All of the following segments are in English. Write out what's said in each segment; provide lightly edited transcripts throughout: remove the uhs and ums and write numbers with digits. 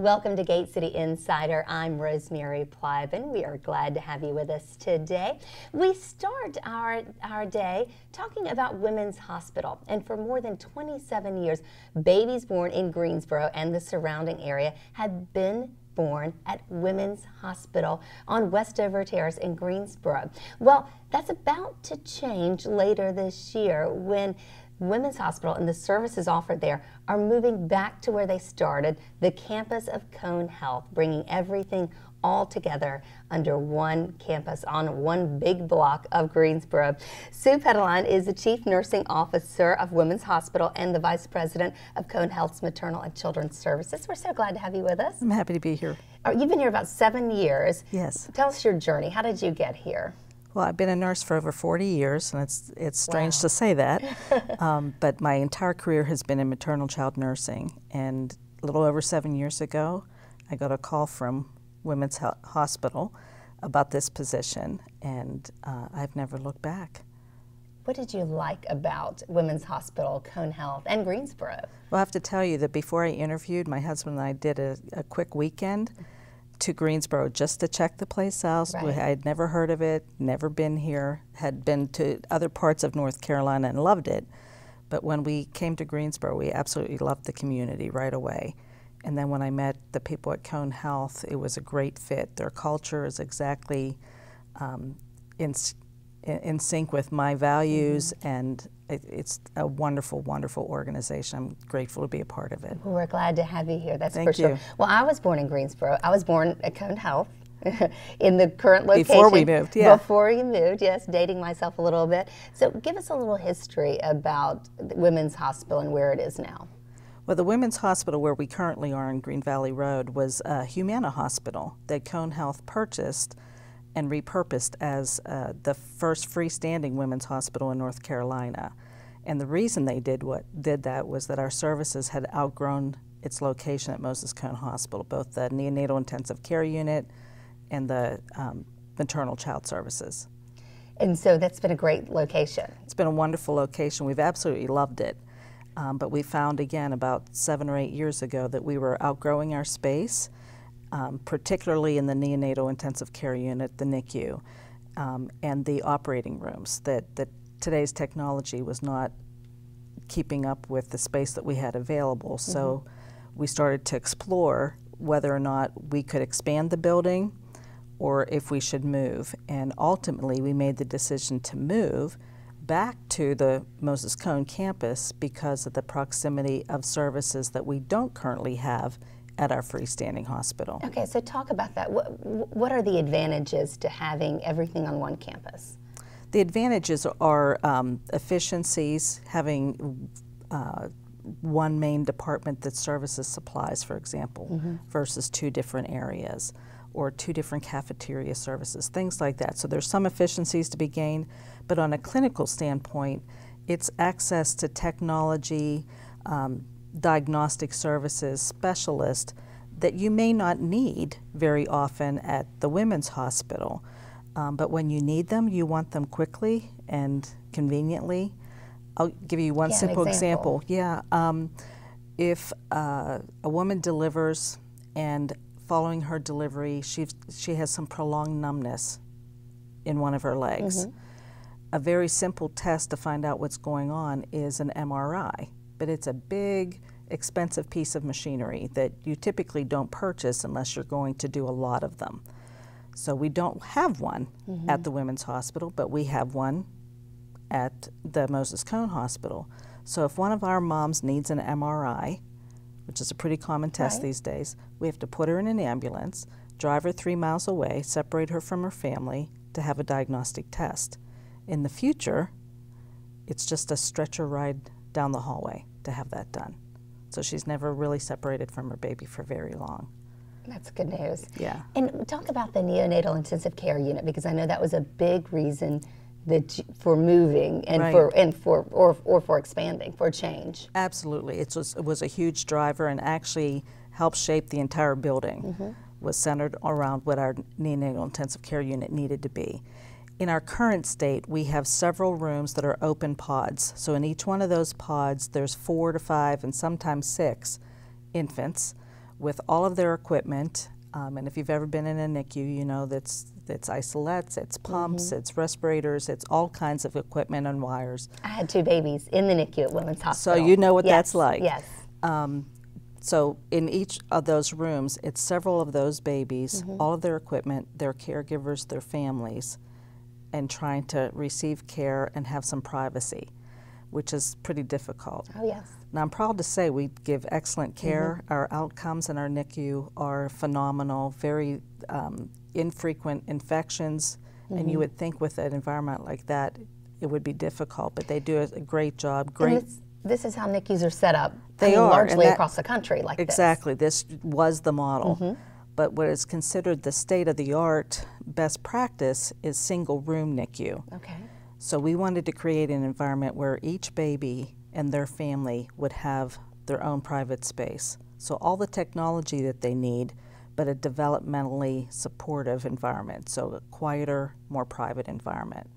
Welcome to Gate City Insider. I'm Rosemary Plyben. We are glad to have you with us today. We start our day talking about Women's Hospital. And for more than 27 years, babies born in Greensboro and the surrounding area have been born at Women's Hospital on Westover Terrace in Greensboro. Well, that's about to change later this year when Women's Hospital and the services offered there are moving back to where they started, the campus of Cone Health, bringing everything all together under one campus on one big block of Greensboro. Sue Pedeline is the Chief Nursing Officer of Women's Hospital and the Vice President of Cone Health's Maternal and Children's Services. We're so glad to have you with us. I'm happy to be here. You've been here about 7 years. Yes. Tell us your journey. How did you get here? Well, I've been a nurse for over 40 years, and it's strange to say that, but my entire career has been in maternal child nursing. And a little over 7 years ago, I got a call from Women's Hospital about this position, and I've never looked back. What did you like about Women's Hospital, Cone Health, and Greensboro? Well, I have to tell you that before I interviewed, my husband and I did a quick weekend to Greensboro just to check the place out. Right. I had never heard of it, never been here, had been to other parts of North Carolina and loved it. But when we came to Greensboro, we absolutely loved the community right away. And then when I met the people at Cone Health, it was a great fit. Their culture is exactly in sync with my values, and it's a wonderful, wonderful organization. I'm grateful to be a part of it. Well, we're glad to have you here, that's Thank for sure. you. Well, I was born in Greensboro. I was born at Cone Health in the current location. Before we moved, yeah. Before you moved, yes, dating myself a little bit. So give us a little history about the Women's Hospital and where it is now. Well, the Women's Hospital where we currently are on Green Valley Road was Humana Hospital that Cone Health purchased and repurposed as the first freestanding women's hospital in North Carolina. And the reason they did that was that our services had outgrown its location at Moses Cone Hospital, both the neonatal intensive care unit and the maternal child services. And so that's been a great location. It's been a wonderful location. We've absolutely loved it. But we found again about 7 or 8 years ago that we were outgrowing our space, particularly in the neonatal intensive care unit, the NICU, and the operating rooms, that today's technology was not keeping up with the space that we had available. So we started to explore whether or not we could expand the building or if we should move. And ultimately we made the decision to move back to the Moses Cone campus because of the proximity of services that we don't currently have at our freestanding hospital. Okay, so talk about that. What are the advantages to having everything on one campus? The advantages are efficiencies, having one main department that services supplies, for example, versus 2 different areas, or 2 different cafeteria services, things like that. So there's some efficiencies to be gained, but on a clinical standpoint, it's access to technology, diagnostic services, specialists that you may not need very often at the Women's Hospital. But when you need them, you want them quickly and conveniently. I'll give you one simple example. Yeah, if a woman delivers and following her delivery, she has some prolonged numbness in one of her legs. A very simple test to find out what's going on is an MRI, but it's a big, expensive piece of machinery that you typically don't purchase unless you're going to do a lot of them. So we don't have one at the Women's Hospital, but we have one at the Moses Cone Hospital. So if one of our moms needs an MRI, which is a pretty common test these days, we have to put her in an ambulance, drive her 3 miles away, separate her from her family to have a diagnostic test. In the future, it's just a stretcher ride down the hallway to have that done. So she's never really separated from her baby for very long. That's good news. Yeah. And talk about the neonatal intensive care unit, because I know that was a big reason that for moving and for expanding, for change. Absolutely. It was a huge driver and actually helped shape the entire building. Was centered around what our neonatal intensive care unit needed to be. In our current state, we have several rooms that are open pods. So in each one of those pods, there's 4 to 5 and sometimes 6 infants with all of their equipment. And if you've ever been in a NICU, you know that's isolettes, it's pumps, it's respirators, it's all kinds of equipment and wires. I had 2 babies in the NICU at Women's Hospital. So you know what yes, that's like. Yes. So in each of those rooms, it's several of those babies, all of their equipment, their caregivers, their families, and trying to receive care and have some privacy, which is pretty difficult. Oh, yes. Now, I'm proud to say we give excellent care. Our outcomes in our NICU are phenomenal, very infrequent infections, and you would think with an environment like that it would be difficult, but they do a great job. Great. This is how NICUs are set up. They are largely across the country like exactly. This was the model. But what is considered the state-of-the-art best practice is single-room NICU. Okay. So we wanted to create an environment where each baby and their family would have their own private space. So all the technology that they need, but a developmentally supportive environment. So a quieter, more private environment.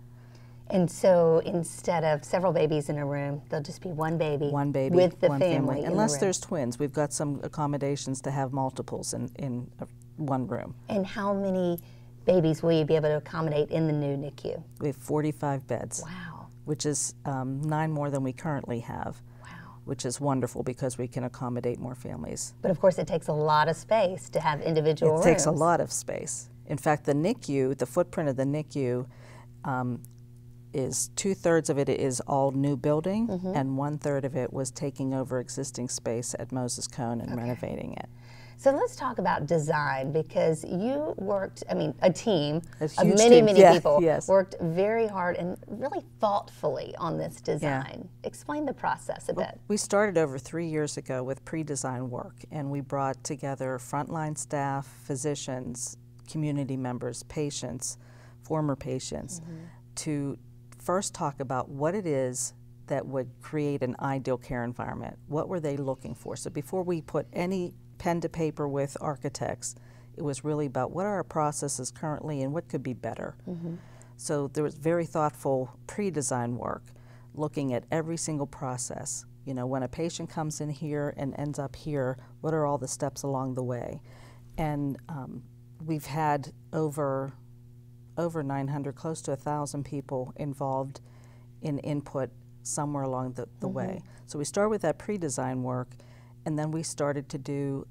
And so instead of several babies in a room, there'll just be one baby with the one family. Unless there's twins. We've got some accommodations to have multiples in one room. And how many babies will you be able to accommodate in the new NICU? We have 45 beds. Wow. Which is 9 more than we currently have. Wow. Which is wonderful because we can accommodate more families. But of course it takes a lot of space to have individual rooms. It takes a lot of space. In fact, the NICU, the footprint of the NICU, is 2/3 of it is all new building, and 1/3 of it was taking over existing space at Moses Cone and renovating it. So let's talk about design, because you worked, a team of many people yes. worked very hard and really thoughtfully on this design. Explain the process a bit. We started over 3 years ago with pre-design work, and we brought together frontline staff, physicians, community members, patients, former patients, to first talk about what it is that would create an ideal care environment. What were they looking for? So before we put any pen to paper with architects, it was really about what are our processes currently and what could be better. So there was very thoughtful pre-design work, looking at every single process. You know, when a patient comes in here and ends up here, what are all the steps along the way? And we've had over 900, close to 1,000 people involved in input somewhere along the way. So we started with that pre-design work, and then we started to do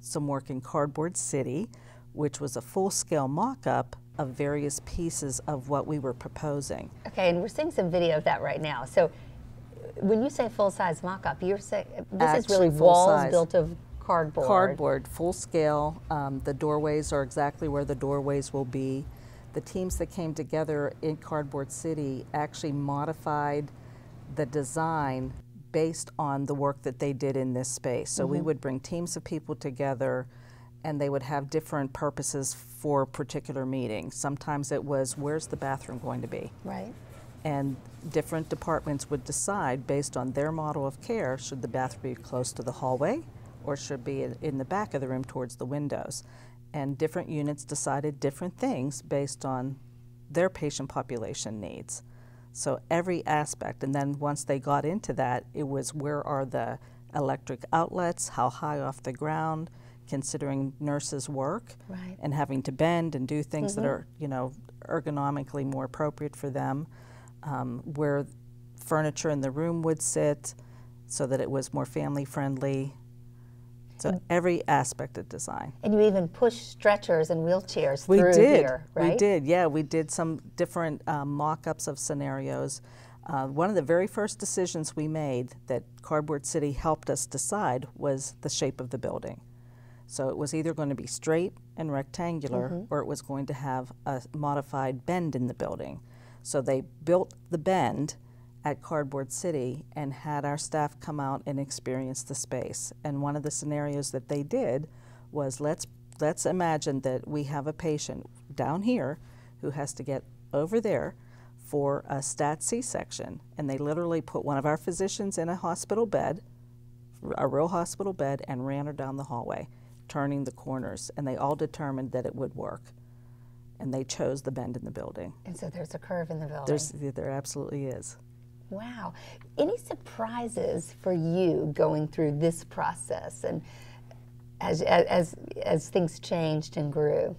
some work in Cardboard City, which was a full-scale mock-up of various pieces of what we were proposing. Okay, and we're seeing some video of that right now. So when you say full-size mock-up, you're saying this is really walls built of cardboard. Cardboard, full-scale. The doorways are exactly where the doorways will be. The teams that came together in Cardboard City actually modified the design based on the work that they did in this space. So we would bring teams of people together, and they would have different purposes for particular meetings. Sometimes it was, where's the bathroom going to be? Right. And different departments would decide based on their model of care, should the bathroom be close to the hallway or should be in the back of the room towards the windows? And different units decided different things based on their patient population needs. So every aspect, and then once they got into that, it was where are the electric outlets, how high off the ground, considering nurses' work, and having to bend and do things that are, you know, ergonomically more appropriate for them, where furniture in the room would sit so that it was more family friendly. So every aspect of design. And you even pushed stretchers and wheelchairs through here, right? We did, yeah. We did some different mock-ups of scenarios. One of the very first decisions we made that Cardboard City helped us decide was the shape of the building. So it was either going to be straight and rectangular, or it was going to have a modified bend in the building. So they built the bend at Cardboard City and had our staff come out and experience the space. And one of the scenarios that they did was, let's imagine that we have a patient down here who has to get over there for a stat C-section, and they literally put one of our physicians in a hospital bed, a real hospital bed, and ran her down the hallway, turning the corners, and they all determined that it would work. And they chose the bend in the building. And so there's a curve in the building. There absolutely is. Wow. Any surprises for you going through this process? And as things changed and grew?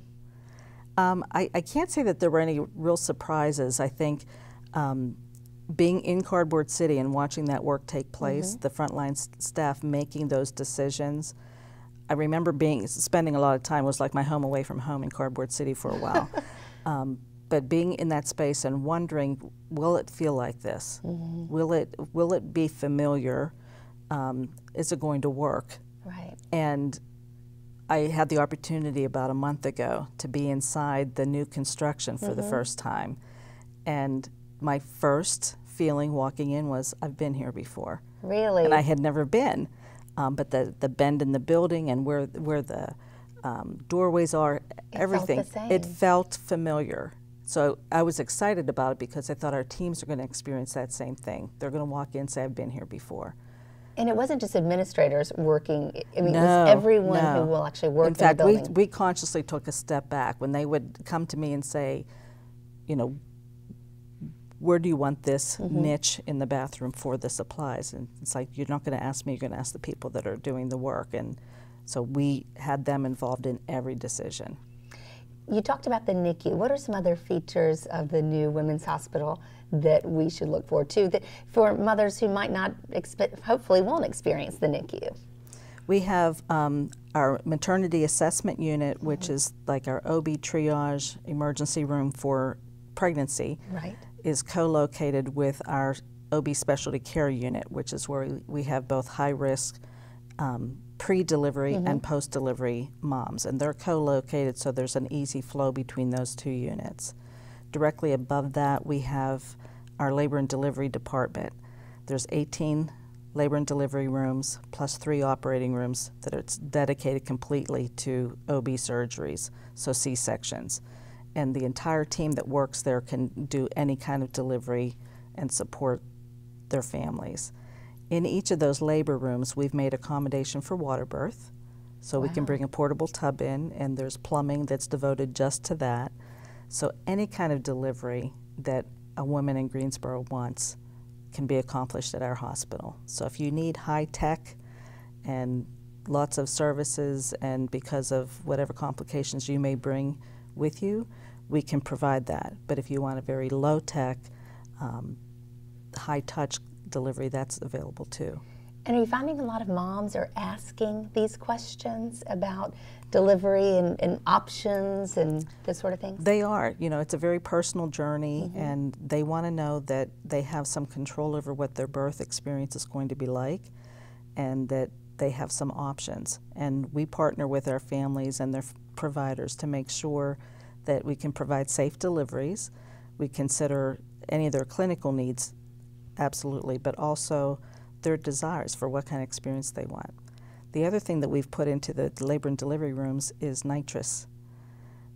I can't say that there were any real surprises. I think being in Cardboard City and watching that work take place, the frontline staff making those decisions. I remember spending a lot of time, it was like my home away from home in Cardboard City for a while. But being in that space and wondering, will it feel like this? Will it be familiar? Is it going to work? Right. And I had the opportunity about a month ago to be inside the new construction for the first time. And my first feeling walking in was, I've been here before. Really? And I had never been. But the bend in the building and where the doorways are, everything, felt the same. It felt familiar. So I was excited about it because I thought our teams are going to experience that same thing. They're going to walk in and say, I've been here before. And it wasn't just administrators working, I mean, No, it was everyone no. who will actually work in fact, the building. we consciously took a step back. When they would come to me and say, you know, where do you want this niche in the bathroom for the supplies? And it's like, you're not going to ask me, you're going to ask the people that are doing the work. And so we had them involved in every decision. You talked about the NICU. What are some other features of the new women's hospital that we should look forward to, that for mothers who might not, hopefully won't experience the NICU? We have our maternity assessment unit, which is like our OB triage emergency room for pregnancy, Right. is co-located with our OB specialty care unit, which is where we have both high-risk pre-delivery and post-delivery moms, and they're co-located so there's an easy flow between those two units. Directly above that, we have our labor and delivery department. There's 18 labor and delivery rooms plus 3 operating rooms that are dedicated completely to OB surgeries, so C-sections. And the entire team that works there can do any kind of delivery and support their families. In each of those labor rooms, we've made accommodation for water birth, so we can bring a portable tub in, and there's plumbing that's devoted just to that. So any kind of delivery that a woman in Greensboro wants can be accomplished at our hospital. So if you need high tech and lots of services, and because of whatever complications you may bring with you, we can provide that. But if you want a very low tech, high touch delivery, that's available too. And are you finding a lot of moms are asking these questions about delivery and options and this sort of thing? They are. You know, it's a very personal journey, and they want to know that they have some control over what their birth experience is going to be like, and that they have some options. And we partner with our families and their providers to make sure that we can provide safe deliveries. We consider any of their clinical needs, absolutely, but also their desires for what kind of experience they want. The other thing that we've put into the labor and delivery rooms is nitrous.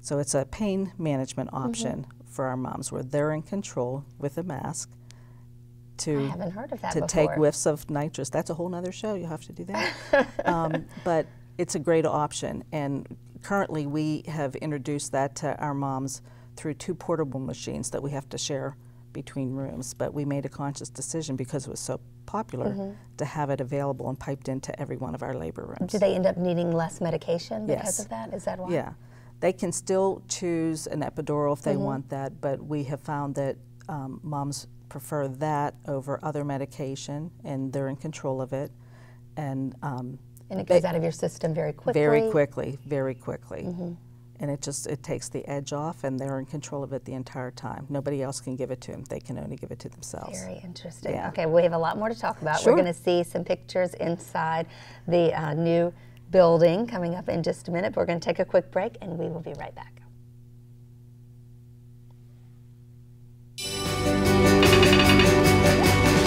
So it's a pain management option for our moms where they're in control with a mask I haven't heard of that to before. take whiffs of nitrous. That's a whole nother show, you have to do that. But it's a great option, and currently we have introduced that to our moms through 2 portable machines that we have to share between rooms, but we made a conscious decision because it was so popular to have it available and piped into every one of our labor rooms. Do they end up needing less medication because Yes. of that? Is that why? Yeah. They can still choose an epidural if they want that, but we have found that moms prefer that over other medication, and they're in control of it. And it goes out of your system very quickly? Very quickly, very quickly. And it takes the edge off, and they're in control of it the entire time. Nobody else can give it to them. They can only give it to themselves. Very interesting. Yeah. Okay, we have a lot more to talk about. Sure. We're going to see some pictures inside the new building coming up in just a minute. But we're going to take a quick break, and we will be right back.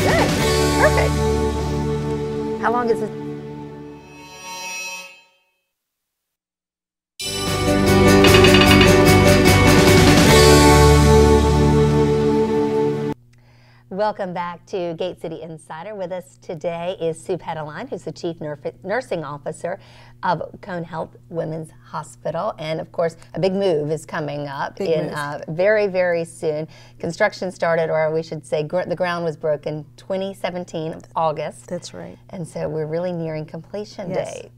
Good. Perfect. How long is this? Welcome back to Gate City Insider. With us today is Sue Pedeline, who's the Chief Nursing Officer of Cone Health Women's Hospital. And of course, a big move is coming up very, very soon. Construction started, or we should say the ground was broken 2017, August. That's right. And so we're really nearing completion date.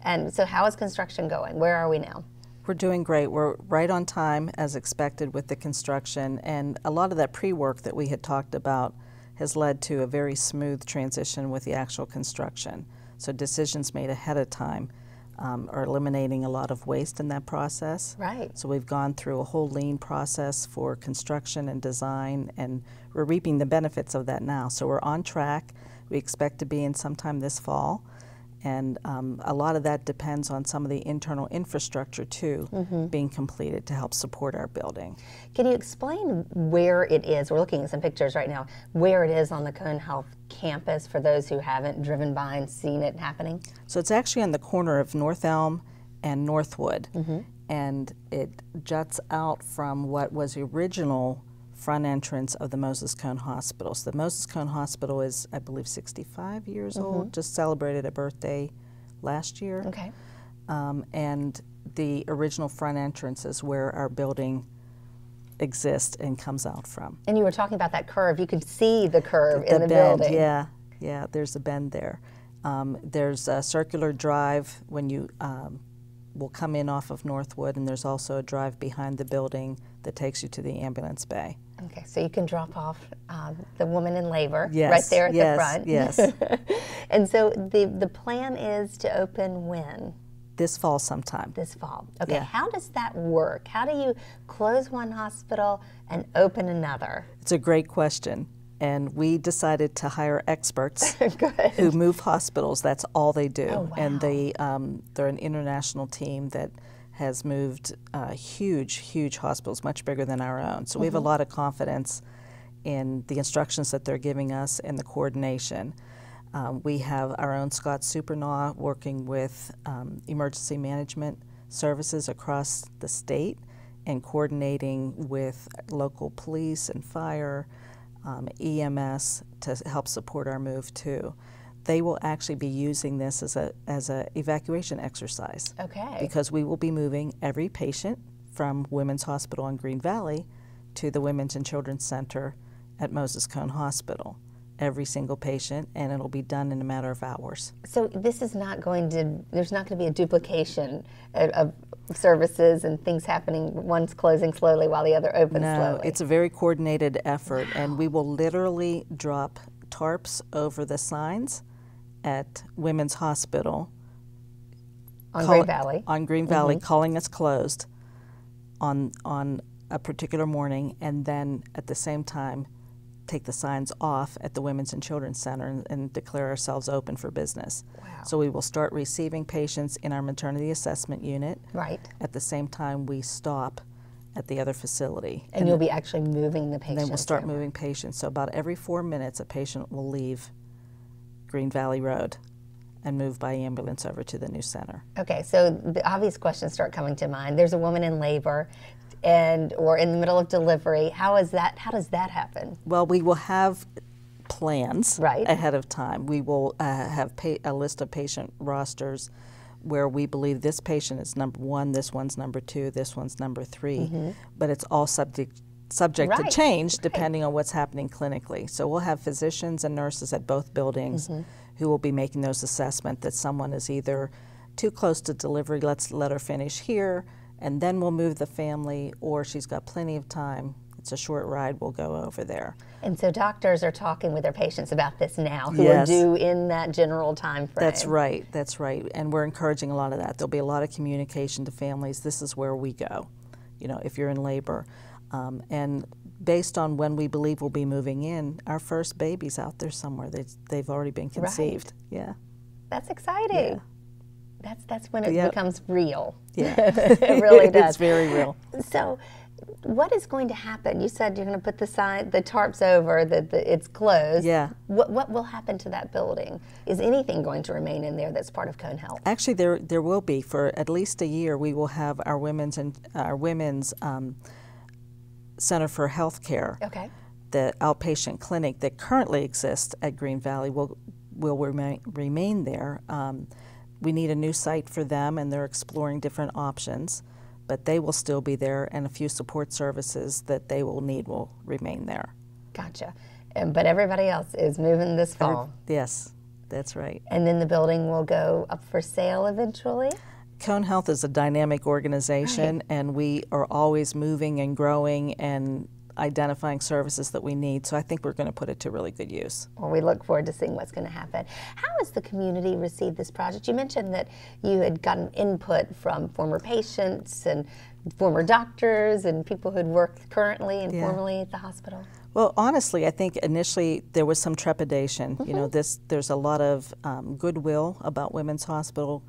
And so how is construction going? Where are we now? We're doing great. We're right on time as expected with the construction, and a lot of that pre-work that we had talked about has led to a very smooth transition with the actual construction. So decisions made ahead of time are eliminating a lot of waste in that process. Right. So we've gone through a whole lean process for construction and design, and we're reaping the benefits of that now. So we're on track. We expect to be in sometime this fall. And a lot of that depends on some of the internal infrastructure too being completed to help support our building. Can you explain where it is? We're looking at some pictures right now, where it is on the Cone Health campus for those who haven't driven by and seen it happening? So it's actually on the corner of North Elm and Northwood, and it juts out from what was the original front entrance of the Moses Cone Hospital. So the Moses Cone Hospital is, I believe, 65 years old, just celebrated a birthday last year. Okay. And the original front entrance is where our building exists and comes out from. And you were talking about that curve. You could see the curve in the bend, building. Yeah, there's a bend there. There's a circular drive when you will come in off of Northwood, and there's also a drive behind the building that takes you to the ambulance bay. Okay, so you can drop off the woman in labor Yes, right there at the front. Yes. And so the plan is to open when? This fall sometime. This fall. Okay, Yeah. How does that work? How do you close one hospital and open another? It's a great question. And we decided to hire experts Good. who move hospitals. That's all they do. Oh, wow. And they're an international team that has moved huge hospitals, much bigger than our own. So we have a lot of confidence in the instructions that they're giving us and the coordination. We have our own Scott Supernaw working with emergency management services across the state and coordinating with local police and fire, EMS to help support our move too. They will actually be using this as a evacuation exercise. Okay. Because we will be moving every patient from Women's Hospital in Green Valley to the Women's and Children's Center at Moses Cone Hospital. Every single patient, and it'll be done in a matter of hours. So this is not going to, there's not going to be a duplication of services and things happening, one's closing slowly while the other opens slowly. No, it's a very coordinated effort, and we will literally drop tarps over the signs at Women's Hospital on Green Valley. On Green Valley, calling us closed on a particular morning, and then at the same time take the signs off at the Women's and Children's Center and declare ourselves open for business. Wow. So we will start receiving patients in our maternity assessment unit. Right. At the same time, we stop at the other facility. And you'll be actually moving the patients. And then we'll start over. moving patients. So about every 4 minutes, a patient will leave Green Valley Road and move by ambulance over to the new center. Okay, so the obvious questions start coming to mind. There's a woman in labor or in the middle of delivery. How does that happen? Well, we will have plans Right. ahead of time. We will have a list of patient rosters where we believe this patient is number 1, this one's number 2, this one's number 3, but it's all subject Right. to change depending on what's happening clinically. So we'll have physicians and nurses at both buildings who will be making those assessments that someone is either too close to delivery, let's let her finish here, and then we'll move the family, or she's got plenty of time, it's a short ride, we'll go over there. And so doctors are talking with their patients about this now, who Yes. are due in that general time frame. That's right, and we're encouraging a lot of that. There'll be a lot of communication to families, this is where we go, if you're in labor. And based on when we believe we'll be moving in, our first baby's out there somewhere. They've already been conceived. Right. Yeah. That's exciting. Yeah. That's when it becomes real. Yeah. It really does. It's very real. So what is going to happen? You said you're going to put the tarps over, that it's closed. Yeah. What will happen to that building? Is anything going to remain in there that's part of Cone Health? Actually, there will be. For at least a year, we will have our women's Center for Health Care. Okay. The outpatient clinic that currently exists at Green Valley will remain there. We need a new site for them, and they're exploring different options, but they will still be there, and a few support services that they will need will remain there. Gotcha. But everybody else is moving this fall. Yes. That's right. And then the building will go up for sale eventually? Cone Health is a dynamic organization, Right. and we are always moving and growing and identifying services that we need. So I think we're going to put it to really good use. Well, we look forward to seeing what's going to happen. How has the community received this project? You mentioned that you had gotten input from former patients and former doctors and people who'd worked currently and formerly at the hospital. Well, honestly, I think initially there was some trepidation. You know, there's a lot of goodwill about Women's Hospital.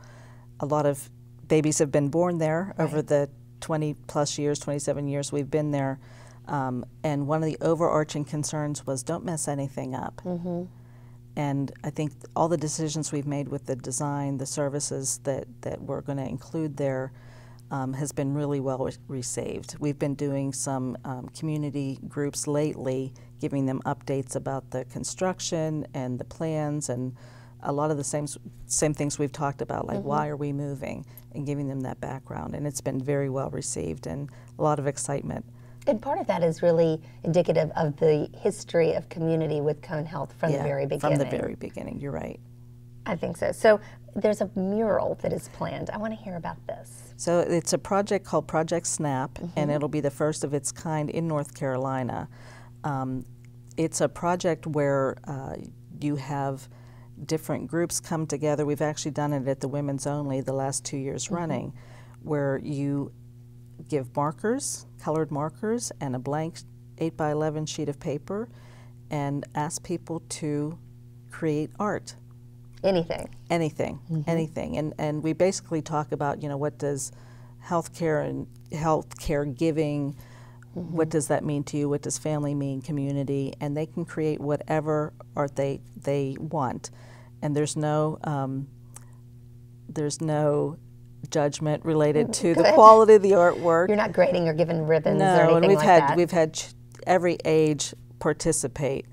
A lot of babies have been born there over the 20 plus years, 27 years we've been there. And one of the overarching concerns was don't mess anything up. And I think all the decisions we've made with the design, the services that we're going to include there has been really well received. We've been doing some community groups lately, giving them updates about the construction and the plans and a lot of the same things we've talked about, like why are we moving, and giving them that background. And it's been very well received and a lot of excitement. And part of that is really indicative of the history of community with Cone Health from the very beginning. From the very beginning, you're right. I think so. So there's a mural that is planned. I want to hear about this. So it's a project called Project SNAP, and it'll be the first of its kind in North Carolina. It's a project where you have different groups come together. We've actually done it at the Women's Only the last 2 years running, where you give markers, colored markers, and a blank 8x11 sheet of paper, and ask people to create art. Anything. Anything, anything. And we basically talk about, you know, what does healthcare and healthcare giving, what does that mean to you? What does family mean, community? And they can create whatever art they want. And there's no judgment related to the quality of the artwork. You're not grading or giving ribbons or No, anything and we've like had that. we've had every age participate.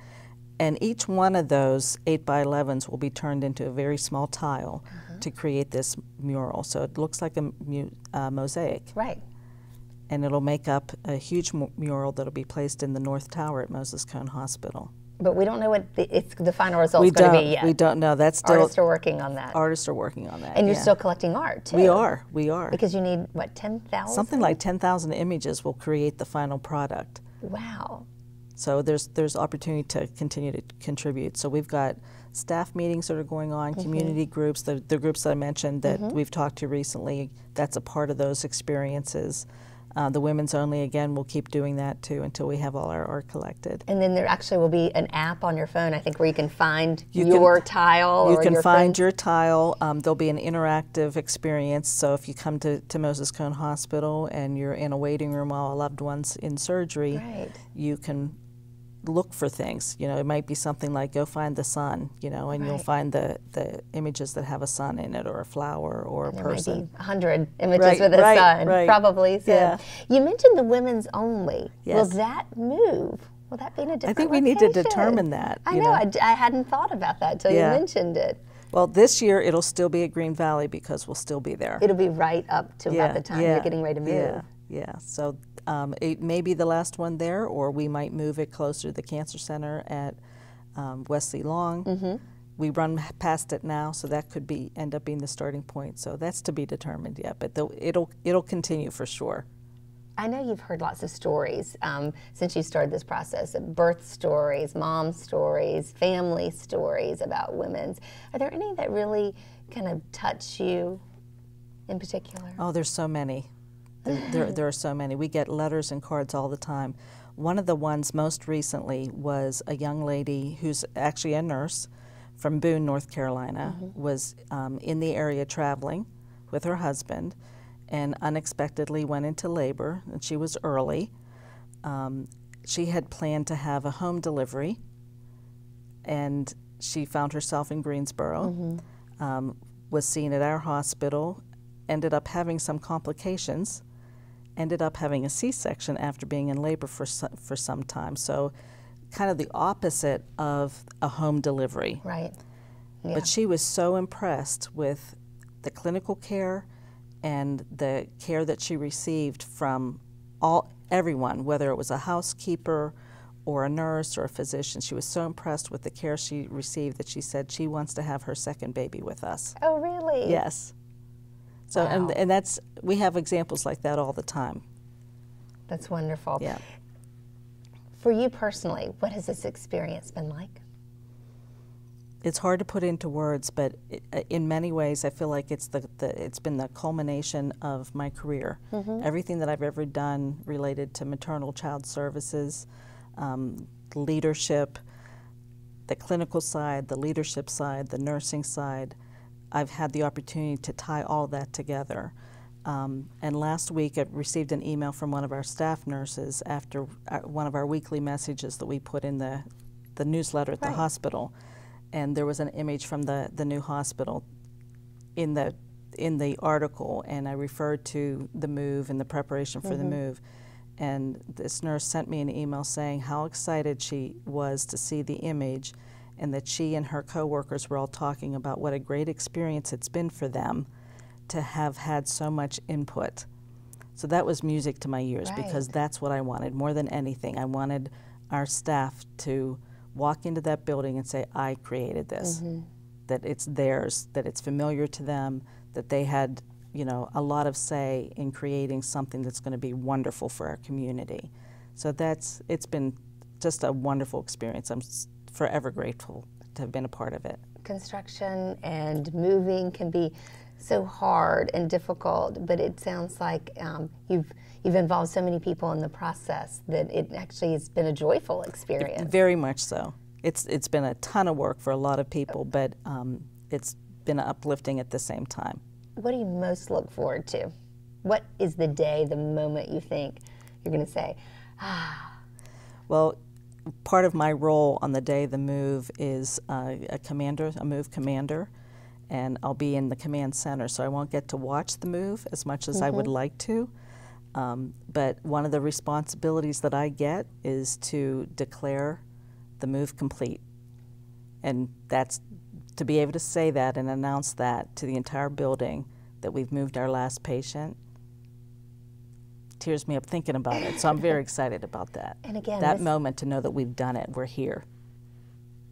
And each one of those 8x11s will be turned into a very small tile to create this mural. So it looks like a mosaic. Right. And it'll make up a huge mural that'll be placed in the North Tower at Moses Cone Hospital. But we don't know what the final result's going to be yet. We don't know. That's still Artists are working on that. Artists are working on that. And you're still collecting art, too. We are. Because you need, what, 10,000? Something like 10,000 images will create the final product. Wow. So there's opportunity to continue to contribute. So we've got staff meetings that are going on, community groups, the groups that I mentioned that we've talked to recently, that's a part of those experiences. The Women's Only, again, will keep doing that too until we have all our art collected. And then there actually will be an app on your phone, I think, where you can find your tile. You can your find friend's. your tile. There'll be an interactive experience. So if you come to Moses Cone Hospital and you're in a waiting room while a loved one's in surgery, you can look for things. You know, it might be something like go find the sun, you know, and you'll find the images that have a sun in it, or a flower, or a person. There might be 100 images with a sun, probably. So you mentioned the Women's Only. Will that move? Will that be in a different I think we need to determine that. I know. I hadn't thought about that till you mentioned it. Well, this year it'll still be at Green Valley because we'll still be there. It'll be right up to about the time you're getting ready to move. Yeah. So it may be the last one there, or we might move it closer to the Cancer Center at Wesley Long. We run past it now, so that could end up being the starting point. So that's to be determined yet, but it'll continue for sure. I know you've heard lots of stories since you started this process, birth stories, mom stories, family stories about women's. Are there any that really kind of touch you in particular? Oh, there's so many. There are so many. We get letters and cards all the time. One of the ones most recently was a young lady who's actually a nurse from Boone, North Carolina, was in the area traveling with her husband and unexpectedly went into labor, and she was early. She had planned to have a home delivery, and she found herself in Greensboro, was seen at our hospital, ended up having some complications, ended up having a C-section after being in labor for some time. So kind of the opposite of a home delivery. Right. Yeah. But she was so impressed with the clinical care and the care that she received from everyone, whether it was a housekeeper or a nurse or a physician. She was so impressed with the care she received that she said she wants to have her second baby with us. Oh, really? Yes. So, wow. and that's, we have examples like that all the time. That's wonderful. Yeah. For you personally, what has this experience been like? It's hard to put into words, but in many ways, I feel like it's it's been the culmination of my career. Everything that I've ever done related to maternal child services, leadership, the clinical side, the leadership side, the nursing side, I've had the opportunity to tie all that together. And last week I received an email from one of our staff nurses after one of our weekly messages that we put in the newsletter at the hospital. And there was an image from the new hospital in the article, and I referred to the move and the preparation for the move. And this nurse sent me an email saying how excited she was to see the image, and that she and her coworkers were all talking about what a great experience it's been for them to have had so much input. So that was music to my ears, because that's what I wanted more than anything. I wanted our staff to walk into that building and say, I created this, that it's theirs, that it's familiar to them, that they had, you know, a lot of say in creating something that's going to be wonderful for our community. So it's been just a wonderful experience. I'm forever grateful to have been a part of it. Construction and moving can be so hard and difficult, but it sounds like you've involved so many people in the process that it actually has been a joyful experience. Very much so. It's been a ton of work for a lot of people, but it's been uplifting at the same time. What do you most look forward to? What is the day, the moment you think you're going to say, ah? Well, part of my role on the day of the move is a move commander, and I'll be in the command center, so I won't get to watch the move as much as I would like to. But one of the responsibilities that I get is to declare the move complete. And that's to be able to say that and announce that to the entire building, that we've moved our last patient. Tears me up thinking about it, so I'm very excited about that. And again, that moment to know that we've done it, we're here.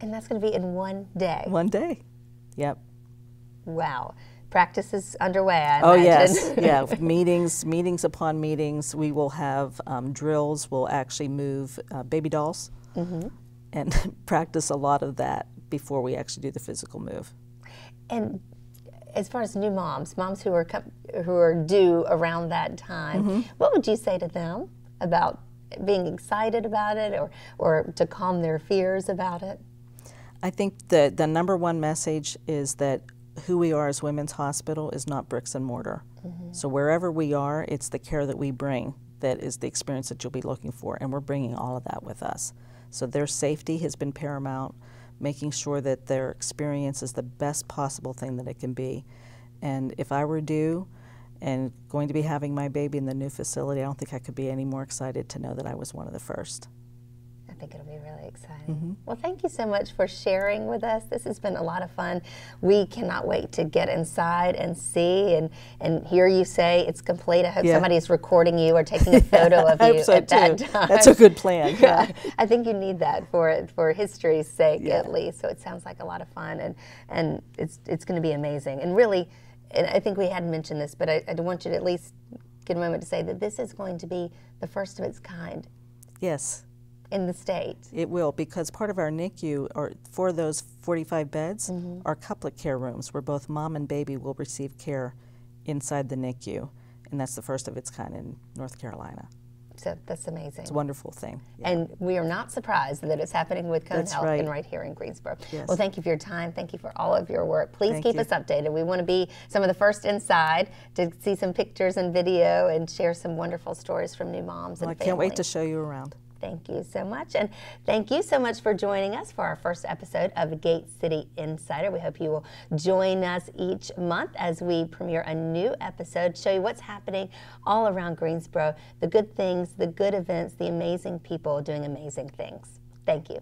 And that's going to be in one day. One day, yep. Wow. Practice is underway, I imagine. Yes, yeah. Meetings upon meetings. We will have drills. We'll actually move baby dolls and practice a lot of that before we actually do the physical move. And as far as new moms who are due around that time, what would you say to them about being excited about it, or to calm their fears about it? I think the number one message is that who we are as Women's Hospital is not bricks and mortar. So wherever we are, it's the care that we bring that is the experience that you'll be looking for, and we're bringing all of that with us. So their safety has been paramount, making sure that their experience is the best possible thing that it can be. And if I were due and going to be having my baby in the new facility, I don't think I could be any more excited to know that I was one of the first. I think it'll be really exciting. Well, thank you so much for sharing with us. This has been a lot of fun. We cannot wait to get inside and see and hear you say it's complete. I hope somebody's recording you or taking a photo of you at that time. That's a good plan. Yeah. I think you need that for history's sake, at least. So it sounds like a lot of fun, and it's going to be amazing. And really, and I think we hadn't mentioned this, but I want you to at least get a moment to say that this is going to be the first of its kind. Yes. In the state. It will, because part of our NICU, or for those 45 beds, are couplet care rooms where both mom and baby will receive care inside the NICU, and that's the first of its kind in North Carolina. So that's amazing. It's a wonderful thing. Yeah. And we are not surprised that it's happening with Cone Health and right here in Greensboro. Yes. Well, thank you for your time. Thank you for all of your work. Please keep us updated. We want to be some of the first inside to see some pictures and video and share some wonderful stories from new moms and families. I can't wait to show you around. Thank you so much. And thank you so much for joining us for our first episode of Gate City Insider. We hope you will join us each month as we premiere a new episode, show you what's happening all around Greensboro, the good things, the good events, the amazing people doing amazing things. Thank you.